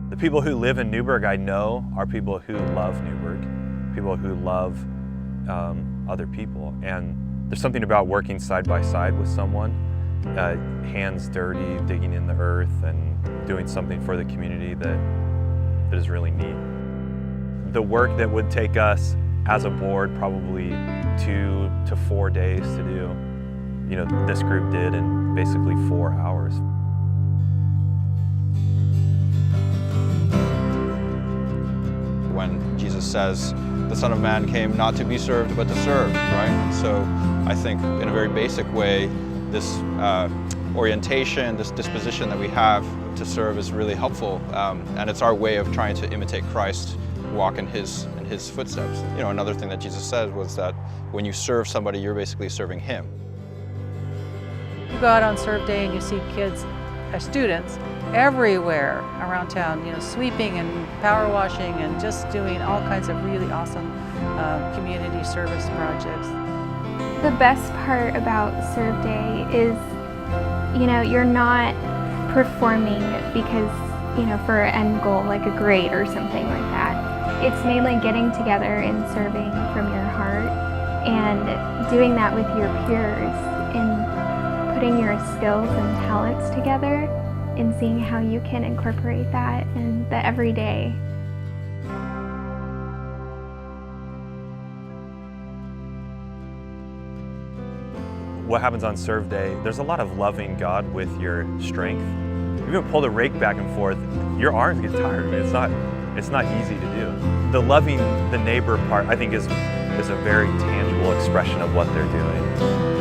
The people who live in Newburgh, I know, are people who love Newburgh, people who love other people. And there's something about working side by side with someone, hands dirty, digging in the earth and doing something for the community that is really neat. The work that would take us as a board probably 2 to 4 days to do, this group did in basically 4 hours. When Jesus says, the Son of Man came not to be served, but to serve, right? And so I think in a very basic way, this orientation, this disposition that we have to serve is really helpful. And it's our way of trying to imitate Christ, walk in his footsteps. Another thing that Jesus said was that when you serve somebody, you're basically serving him. You go out on serve day and you see kids, students, everywhere around town, sweeping and power washing and just doing all kinds of really awesome community service projects. The best part about Serve Day is, you're not performing because, for an end goal like a grade or something like that. It's mainly getting together and serving from your heart and doing that with your peers and putting your skills and talents together and seeing how you can incorporate that in the everyday. What happens on Serve Day, there's a lot of loving God with your strength. If you pull the rake back and forth, your arms get tired. It's not easy to do. The loving the neighbor part, I think, is a very tangible expression of what they're doing.